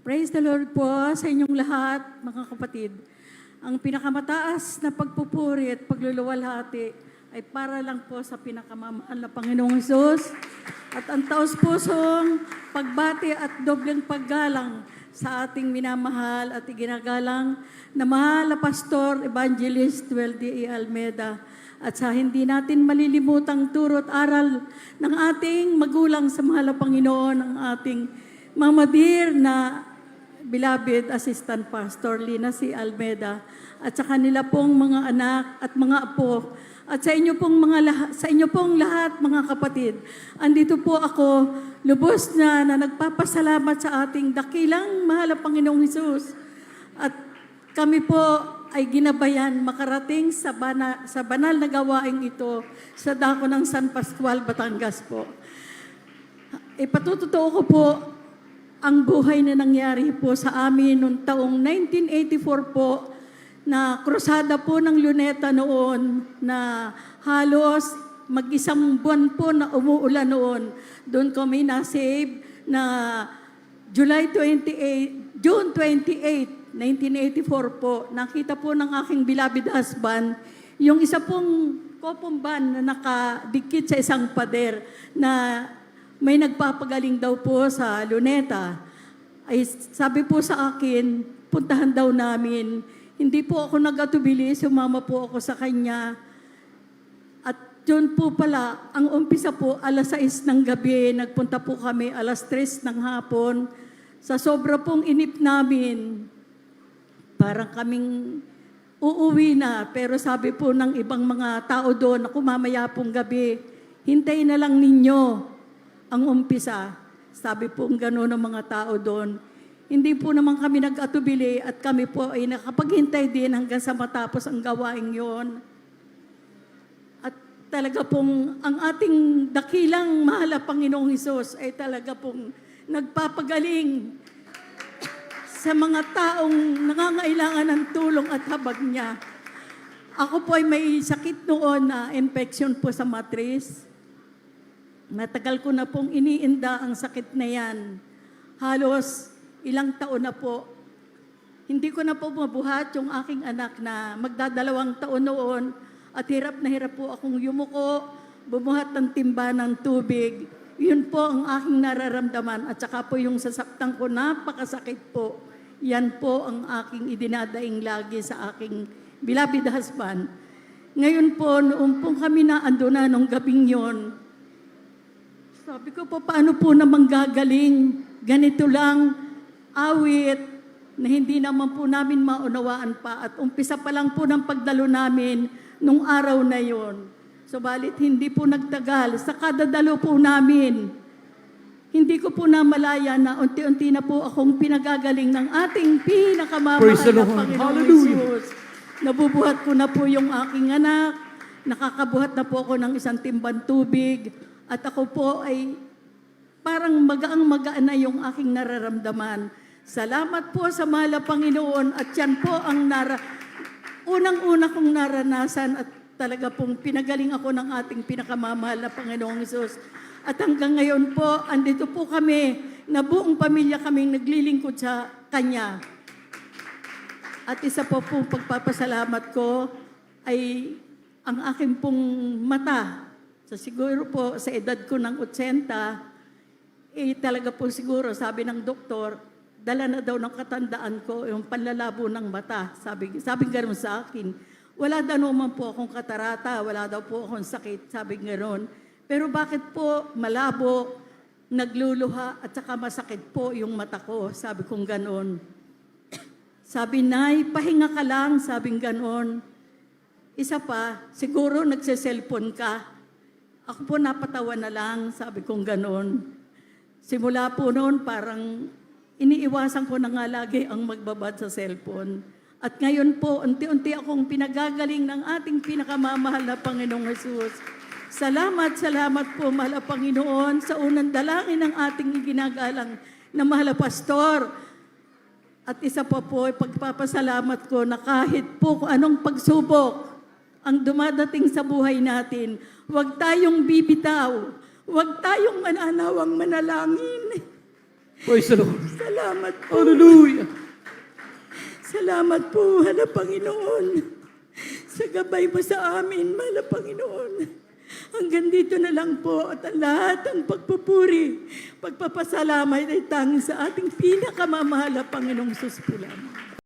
Praise the Lord po sa inyong lahat, mga kapatid. Ang pinakamataas na pagpupuri at pagluluwalhati ay para lang po sa pinakamamahal na Panginoong Hesus at ang taos-pusong pagbati at dobleng paggalang sa ating minamahal at iginagalang na mahal na Pastor Evangelist Weldy E. Almeda at sa hindi natin malilimutang turo at aral ng ating magulang sa mahal na Panginoon, ang ating Mama Dear na beloved Assistant Pastor Lina C. Almeda at sa kanila pong mga anak at mga apo at sa inyo pong lahat mga kapatid. Andito po ako lubos na nagpapasalamat sa ating dakilang mahal na Panginoong Hesus at kami po ay ginabayan makarating sa banal na gawaing ito sa dako ng San Pascual, Batangas po. Ipatutotoo ko po ang buhay na nangyari po sa amin noong taong 1984 po na krusada po ng Luneta noon na halos mag-isang buwan po na umuulan noon. Doon kami na-save na June 28, 1984 po. Nakita po ng aking beloved husband yung isa pong kopomban na nakadikit sa isang pader na may nagpapagaling daw po sa Luneta. Ay sabi po sa akin, puntahan daw namin. Hindi po ako nag-atubili, sumama po ako sa kanya. At yun po pala, ang umpisa po, alas 6 ng gabi, nagpunta po kami alas 3 ng hapon. Sa sobra pong inip namin, parang kaming uuwi na. Pero sabi po ng ibang mga tao doon, ako mamaya pong gabi, hintayin na lang ninyo ang umpisa. Sabi po gano'n ng mga tao doon. Hindi po naman kami nag-atubili at kami po ay nakapaghintay din hanggang sa matapos ang gawaing yon. At talaga pong ang ating dakilang mahal na Panginoong Hesus ay talaga pong nagpapagaling sa mga taong nangangailangan ng tulong at habag niya. Ako po ay may sakit noon na infection po sa matris. Matagal ko na pong iniinda ang sakit na yan. Halos ilang taon na po. Hindi ko na po mabuhat yung aking anak na magdadalawang taon noon at hirap na hirap po akong yumuko, bumuhat ng timba ng tubig. Yun po ang aking nararamdaman at saka po yung sasaktan ko, napakasakit po. Yan po ang aking idinadaing lagi sa aking beloved husband. Ngayon po, noong po kami na ando na nung gabing yon, sabi ko po, paano po naman gagaling? Ganito lang, awit, na hindi naman po namin maunawaan pa. At umpisa pa lang po ng pagdalo namin nung araw na yon. Subalit hindi po nagtagal. Sa kadadalo po namin, hindi ko po namalaya na unti-unti na po akong pinagagaling ng ating pinakamamahal na Panginoong Hesus. Nabubuhat ko na po yung aking anak. Nakakabuhat na po ako ng isang timbang tubig. At ako po ay parang magaang-magaan na yung aking nararamdaman. Salamat po sa mahal na Panginoon at yan po ang unang-una kong naranasan at talaga pong pinagaling ako ng ating pinakamamahal na Panginoong Hesus. At hanggang ngayon po, andito po kami na buong pamilya kaming naglilingkod sa Kanya. At isa po pong pagpapasalamat ko ay ang aking pong mata. So siguro po sa edad ko ng 80, talaga po siguro sabi ng doktor, dala na daw ng katandaan ko yung panlalabo ng mata. Sabi gano'n sa akin. Wala daw naman po akong katarata, wala daw po akong sakit, sabi gano'n. Pero bakit po malabo, nagluluha at saka masakit po yung mata ko, sabi kong gano'n. Sabi, Nay, pahinga ka lang, sabing gano'n. Isa pa, siguro nagse-cellphone ka. Ako po napatawa na lang, sabi kong gano'n. Simula po noon, parang iniiwasan ko na nga lagi ang magbabad sa cellphone. At ngayon po, unti-unti akong pinagagaling ng ating pinakamamahal na Panginoong Hesus. Salamat po, mahal na Panginoon, sa unang dalangin ng ating iginagalang na mahal na Pastor. At isa pa po, pagpapasalamat ko na kahit po kung anong pagsubok ang dumadating sa buhay natin, huwag tayong bibitaw, huwag tayong mananawang manalangin. Praise the Lord. Salamat po. Hallelujah. Salamat po, hala Panginoon. Sa gabay mo sa amin, hala Panginoon. Hanggang dito na lang po at ang lahat ng pagpupuri, pagpapasalamat ay tanging sa ating pinakamamahal na Panginoong Sus po lamang.